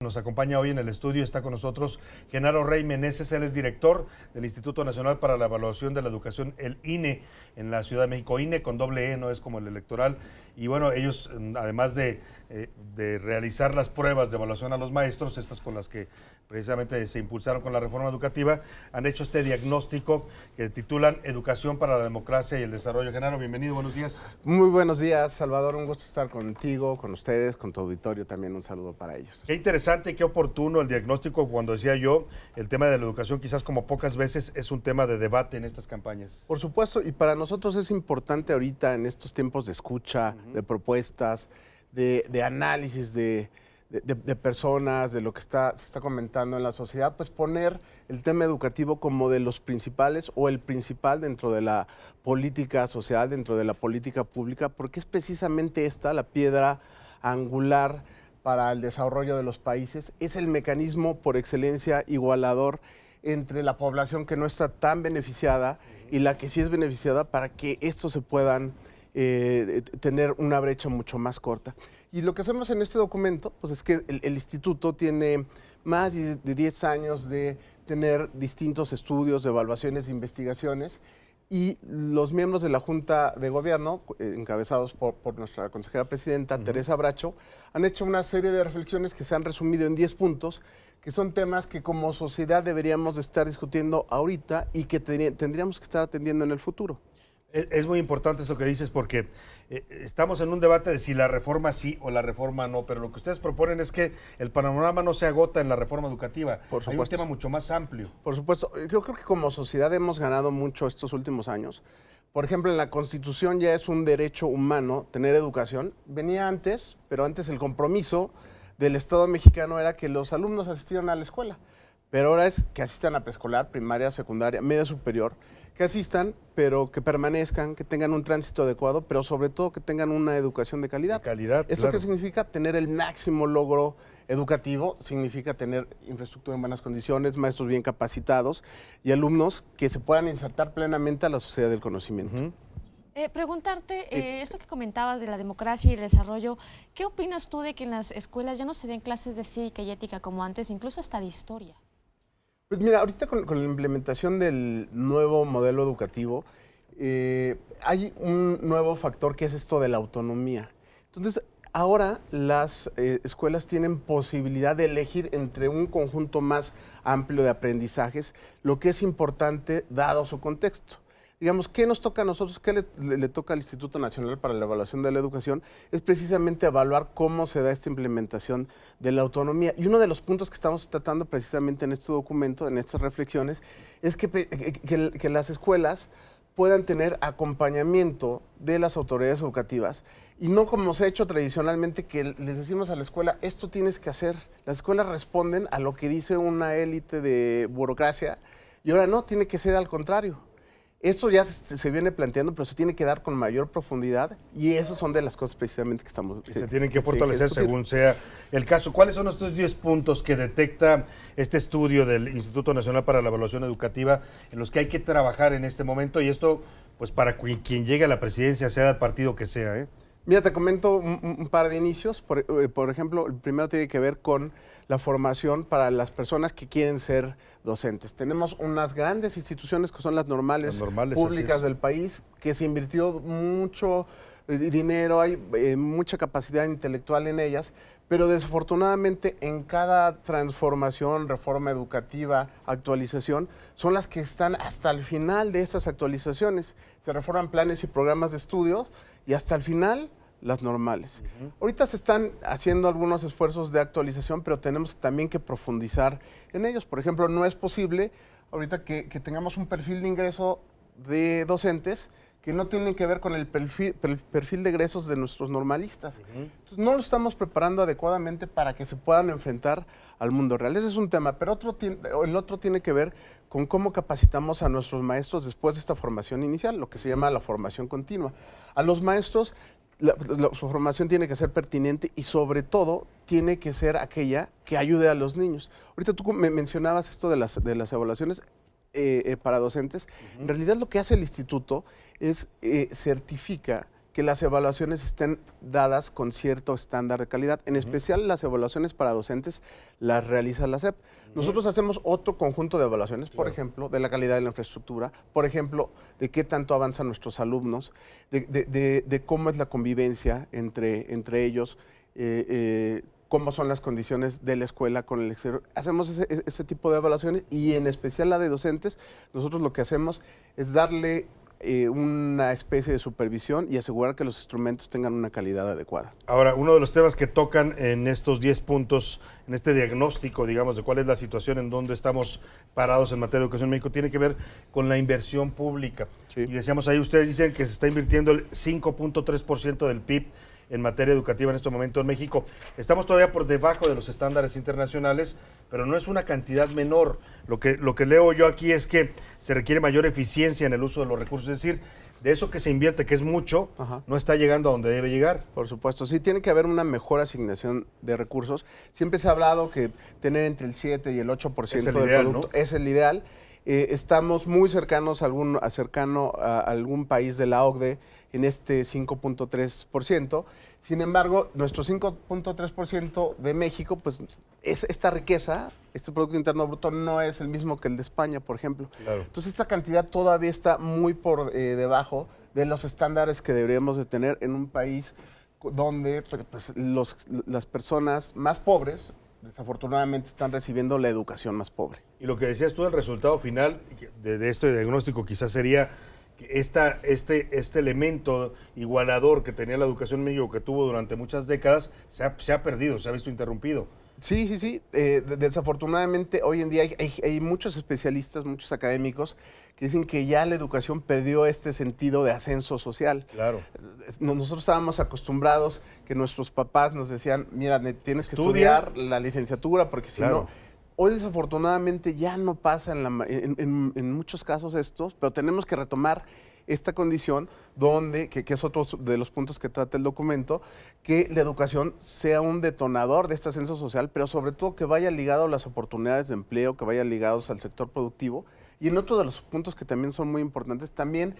Nos acompaña hoy en el estudio, está con nosotros Genaro Rey Meneses, él es director del Instituto Nacional para la Evaluación de la Educación, el INE, en la Ciudad de México. INE con doble E, no es como el electoral. Y bueno, ellos, además de realizar las pruebas de evaluación a los maestros, estas con las que precisamente se impulsaron con la reforma educativa, han hecho este diagnóstico que titulan Educación para la Democracia y el Desarrollo. Genaro, bienvenido, buenos días. Muy buenos días, Salvador, un gusto estar contigo, con ustedes, con tu auditorio, también un saludo para ellos. Qué interesante y qué oportuno el diagnóstico, cuando decía yo, el tema de la educación quizás como pocas veces es un tema de debate en estas campañas. Por supuesto, y para nosotros es importante ahorita en estos tiempos de escucha, de propuestas, de análisis de personas, de lo que se está comentando en la sociedad, pues poner el tema educativo como de los principales o el principal dentro de la política social, dentro de la política pública, porque es precisamente esta la piedra angular para el desarrollo de los países, es el mecanismo por excelencia igualador entre la población que no está tan beneficiada y la que sí es beneficiada, para que estos se puedan tener una brecha mucho más corta. Y lo que hacemos en este documento, pues es que el instituto tiene más de 10 años de tener distintos estudios, de evaluaciones, de investigaciones, y los miembros de la Junta de Gobierno, encabezados por nuestra consejera presidenta, Teresa Bracho, han hecho una serie de reflexiones que se han resumido en 10 puntos, que son temas que como sociedad deberíamos de estar discutiendo ahorita y que tendríamos que estar atendiendo en el futuro. Es muy importante eso que dices, porque estamos en un debate de si la reforma sí o la reforma no, pero lo que ustedes proponen es que el panorama no se agota en la reforma educativa. Por supuesto. Hay un tema mucho más amplio. Por supuesto. Yo creo que como sociedad hemos ganado mucho estos últimos años. Por ejemplo, en la Constitución ya es un derecho humano tener educación. Venía antes, pero antes el compromiso del Estado mexicano era que los alumnos asistieran a la escuela. Pero ahora es que asistan a preescolar, primaria, secundaria, media superior, que asistan, pero que permanezcan, que tengan un tránsito adecuado, pero sobre todo que tengan una educación de calidad. De calidad, ¿Eso claro. qué significa? Tener el máximo logro educativo, significa tener infraestructura en buenas condiciones, maestros bien capacitados y alumnos que se puedan insertar plenamente a la sociedad del conocimiento. Preguntarte, esto que comentabas de la democracia y el desarrollo, ¿qué opinas tú de que en las escuelas ya no se den clases de cívica y ética como antes, incluso hasta de historia? Pues mira, ahorita con la implementación del nuevo modelo educativo, hay un nuevo factor que es esto de la autonomía. Entonces, ahora las escuelas tienen posibilidad de elegir entre un conjunto más amplio de aprendizajes, lo que es importante dado su contexto. Digamos, ¿qué nos toca a nosotros? ¿Qué le toca al Instituto Nacional para la Evaluación de la Educación? Es precisamente evaluar cómo se da esta implementación de la autonomía. Y uno de los puntos que estamos tratando precisamente en este documento, en estas reflexiones, es que las escuelas puedan tener acompañamiento de las autoridades educativas y no como se ha hecho tradicionalmente, que les decimos a la escuela, esto tienes que hacer. Las escuelas responden a lo que dice una élite de burocracia y ahora no, tiene que ser al contrario. Esto ya se viene planteando, pero se tiene que dar con mayor profundidad y esas son de las cosas precisamente que estamos... Se tienen que fortalecer según sea el caso. ¿Cuáles son estos 10 puntos que detecta este estudio del Instituto Nacional para la Evaluación Educativa en los que hay que trabajar en este momento? Y esto, pues para quien llegue a la presidencia, sea del partido que sea, ¿eh? Mira, te comento un par de inicios. Por ejemplo, el primero tiene que ver con la formación para las personas que quieren ser docentes. Tenemos unas grandes instituciones que son las normales públicas del país, que se invirtió mucho dinero, hay mucha capacidad intelectual en ellas, pero desafortunadamente en cada transformación, reforma educativa, actualización, son las que están hasta el final de esas actualizaciones. Se reforman planes y programas de estudio y hasta el final las normales. Ahorita se están haciendo algunos esfuerzos de actualización, pero tenemos también que profundizar en ellos. Por ejemplo, no es posible ahorita que tengamos un perfil de ingreso de docentes que no tienen que ver con el perfil de egresos de nuestros normalistas. Entonces, no lo estamos preparando adecuadamente para que se puedan enfrentar al mundo real. Ese es un tema, pero el otro tiene que ver con cómo capacitamos a nuestros maestros después de esta formación inicial, lo que se llama la formación continua. A los maestros, su formación tiene que ser pertinente y sobre todo tiene que ser aquella que ayude a los niños. Ahorita tú me mencionabas esto de las evaluaciones para docentes. En realidad lo que hace el instituto es certifica que las evaluaciones estén dadas con cierto estándar de calidad. En especial las evaluaciones para docentes las realiza la SEP. Nosotros hacemos otro conjunto de evaluaciones, por ejemplo, de la calidad de la infraestructura, por ejemplo, de qué tanto avanzan nuestros alumnos, de cómo es la convivencia entre ellos, cómo son las condiciones de la escuela con el exterior. Hacemos ese tipo de evaluaciones y en especial la de docentes, nosotros lo que hacemos es darle una especie de supervisión y asegurar que los instrumentos tengan una calidad adecuada. Ahora, uno de los temas que tocan en estos 10 puntos, en este diagnóstico, digamos, de cuál es la situación en donde estamos parados en materia de educación en México, tiene que ver con la inversión pública. Sí. Y decíamos ahí, ustedes dicen que se está invirtiendo el 5.3% del PIB en materia educativa en este momento en México. Estamos todavía por debajo de los estándares internacionales, pero no es una cantidad menor. Lo que leo yo aquí es que se requiere mayor eficiencia en el uso de los recursos, es decir, de eso que se invierte, que es mucho, no está llegando a donde debe llegar. Por supuesto, sí tiene que haber una mejor asignación de recursos. Siempre se ha hablado que tener entre el 7 y el 8% del producto, ¿no?, es el ideal. Estamos muy cercanos a algún país de la OCDE en este 5.3%. Sin embargo, nuestro 5.3% de México, pues esta riqueza, este Producto Interno Bruto, no es el mismo que el de España, por ejemplo. Claro. Entonces, esta cantidad todavía está muy por debajo de los estándares que deberíamos de tener en un país donde las personas más pobres desafortunadamente están recibiendo la educación más pobre. Y lo que decías tú, el resultado final de este diagnóstico quizás sería que este elemento igualador que tenía la educación en México, que tuvo durante muchas décadas, se ha perdido, se ha visto interrumpido. Sí. Desafortunadamente, hoy en día hay muchos especialistas, muchos académicos que dicen que ya la educación perdió este sentido de ascenso social. Claro. Nosotros estábamos acostumbrados que nuestros papás nos decían, mira, tienes que estudiar la licenciatura porque si no... Hoy desafortunadamente ya no pasa en muchos casos estos, pero tenemos que retomar esta condición donde, que es otro de los puntos que trata el documento, que la educación sea un detonador de este ascenso social, pero sobre todo que vaya ligado a las oportunidades de empleo, que vaya ligados al sector productivo. Y en otro de los puntos que también son muy importantes, también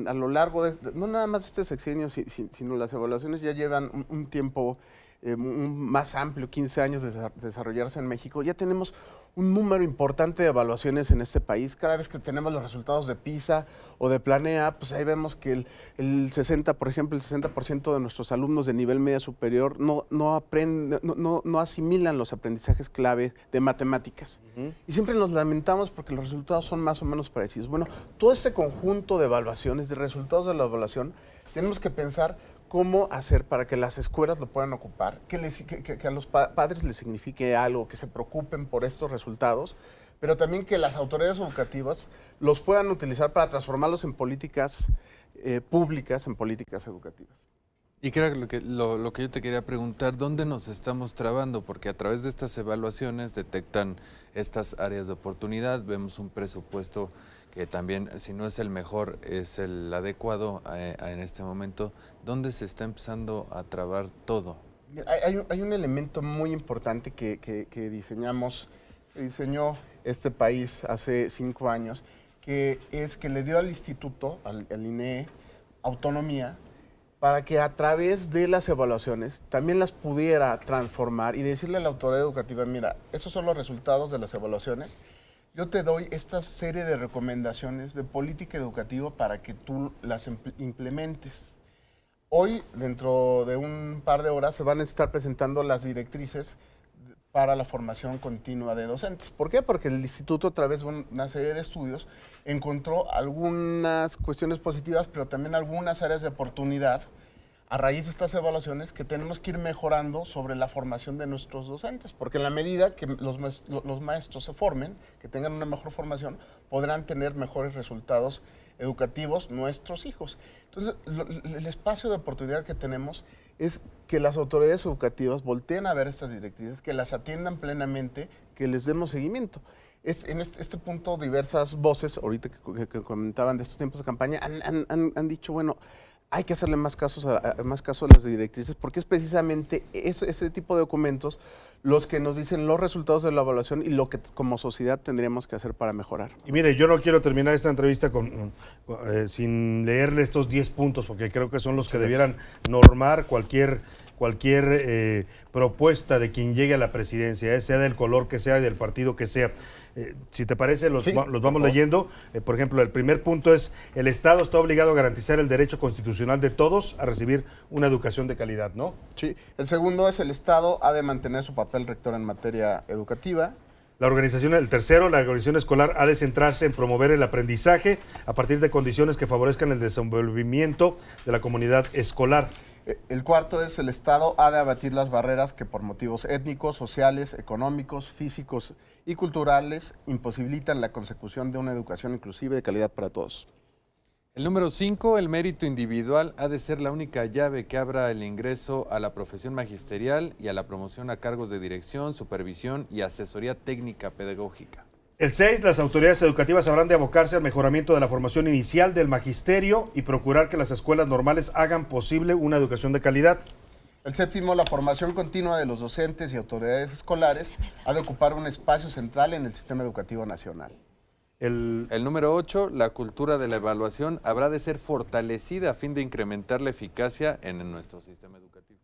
a lo largo de, no nada más de este sexenio, sino las evaluaciones ya llevan un tiempo más amplio, 15 años de desarrollarse en México. Ya tenemos un número importante de evaluaciones en este país. Cada vez que tenemos los resultados de PISA o de Planea, pues ahí vemos que el 60% de nuestros alumnos de nivel media superior no asimilan los aprendizajes clave de matemáticas. Y siempre nos lamentamos porque los resultados son más o menos parecidos. Bueno, todo este conjunto de evaluaciones, de resultados de la evaluación, tenemos que pensar cómo hacer para que las escuelas lo puedan ocupar, que a los padres les signifique algo, que se preocupen por estos resultados, pero también que las autoridades educativas los puedan utilizar para transformarlos en políticas públicas, en políticas educativas. Y creo que lo que yo te quería preguntar, ¿dónde nos estamos trabando? Porque a través de estas evaluaciones detectan estas áreas de oportunidad, vemos un presupuesto que también, si no es el mejor, es el adecuado en este momento. ¿Dónde se está empezando a trabar todo? Hay un elemento muy importante que diseñó este país hace 5 años, que es que le dio al instituto, al INEE, autonomía para que a través de las evaluaciones también las pudiera transformar y decirle a la autoridad educativa, mira, esos son los resultados de las evaluaciones. Yo te doy esta serie de recomendaciones de política educativa para que tú las implementes. Hoy, dentro de un par de horas, se van a estar presentando las directrices para la formación continua de docentes. ¿Por qué? Porque el instituto, a través de una serie de estudios, encontró algunas cuestiones positivas, pero también algunas áreas de oportunidad a raíz de estas evaluaciones que tenemos que ir mejorando sobre la formación de nuestros docentes, porque en la medida que los maestros se formen, que tengan una mejor formación, podrán tener mejores resultados educativos nuestros hijos. Entonces, el espacio de oportunidad que tenemos es que las autoridades educativas volteen a ver estas directrices, que las atiendan plenamente, que les demos seguimiento. En este punto, diversas voces, ahorita que comentaban de estos tiempos de campaña, han dicho, bueno, hay que hacerle más caso a las directrices, porque es precisamente ese tipo de documentos los que nos dicen los resultados de la evaluación y lo que como sociedad tendríamos que hacer para mejorar. Y mire, yo no quiero terminar esta entrevista sin leerle estos 10 puntos, porque creo que son los que debieran normar cualquier propuesta de quien llegue a la presidencia, sea del color que sea y del partido que sea. Si te parece, los vamos leyendo. Por ejemplo, el primer punto es: el Estado está obligado a garantizar el derecho constitucional de todos a recibir una educación de calidad, ¿no? Sí. El segundo es: el Estado ha de mantener su papel rector en materia educativa. El tercero, la organización escolar ha de centrarse en promover el aprendizaje a partir de condiciones que favorezcan el desenvolvimiento de la comunidad escolar. El cuarto es: el Estado ha de abatir las barreras que por motivos étnicos, sociales, económicos, físicos y culturales imposibilitan la consecución de una educación inclusiva y de calidad para todos. El número 5, el mérito individual ha de ser la única llave que abra el ingreso a la profesión magisterial y a la promoción a cargos de dirección, supervisión y asesoría técnica pedagógica. El 6, las autoridades educativas habrán de abocarse al mejoramiento de la formación inicial del magisterio y procurar que las escuelas normales hagan posible una educación de calidad. El séptimo, la formación continua de los docentes y autoridades escolares ha de ocupar un espacio central en el sistema educativo nacional. El número 8, la cultura de la evaluación habrá de ser fortalecida a fin de incrementar la eficacia en nuestro sistema educativo.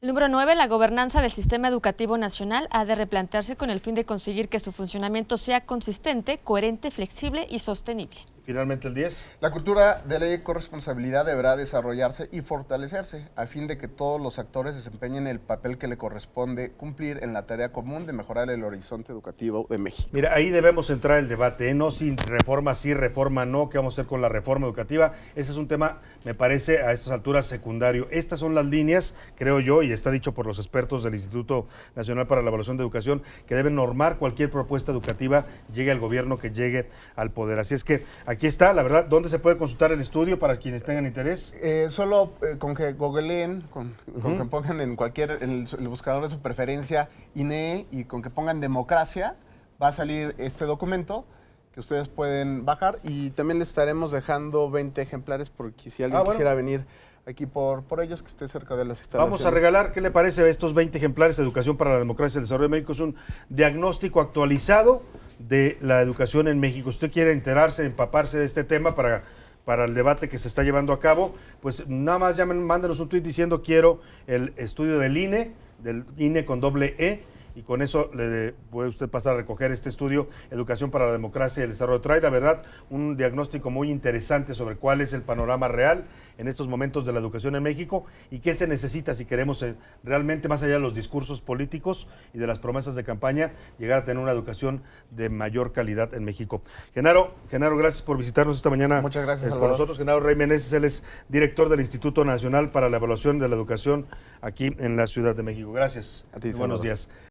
El número 9, la gobernanza del sistema educativo nacional ha de replantearse con el fin de conseguir que su funcionamiento sea consistente, coherente, flexible y sostenible. Finalmente el 10. La cultura de la corresponsabilidad deberá desarrollarse y fortalecerse a fin de que todos los actores desempeñen el papel que le corresponde cumplir en la tarea común de mejorar el horizonte educativo de México. Mira, ahí debemos entrar el debate, no sin reforma sí, reforma no, qué vamos a hacer con la reforma educativa. Ese es un tema, me parece, a estas alturas secundario. Estas son las líneas, creo yo, y está dicho por los expertos del Instituto Nacional para la Evaluación de Educación, que deben normar cualquier propuesta educativa, llegue al gobierno que llegue al poder. Así es que aquí está, la verdad. ¿Dónde se puede consultar el estudio para quienes tengan interés? Solo con que googleen, con que pongan en el buscador de su preferencia INE y con que pongan democracia, va a salir este documento que ustedes pueden bajar, y también les estaremos dejando 20 ejemplares porque si alguien quisiera venir aquí por ellos, que esté cerca de las instalaciones. Vamos a regalar, ¿qué le parece estos 20 ejemplares de Educación para la Democracia y el Desarrollo de México? Es un diagnóstico actualizado de la educación en México. Si usted quiere enterarse, empaparse de este tema para el debate que se está llevando a cabo, pues nada más mándenos un tuit diciendo: quiero el estudio del INE con doble E, y con eso le puede usted pasar a recoger este estudio, Educación para la Democracia y el Desarrollo. Trae, la verdad, un diagnóstico muy interesante sobre cuál es el panorama real en estos momentos de la educación en México y qué se necesita si queremos realmente, más allá de los discursos políticos y de las promesas de campaña, llegar a tener una educación de mayor calidad en México. Genaro, gracias por visitarnos esta mañana. Muchas gracias, con nosotros. Genaro Rey Meneses, él es director del Instituto Nacional para la Evaluación de la Educación aquí en la Ciudad de México. Gracias. A ti, buenos días.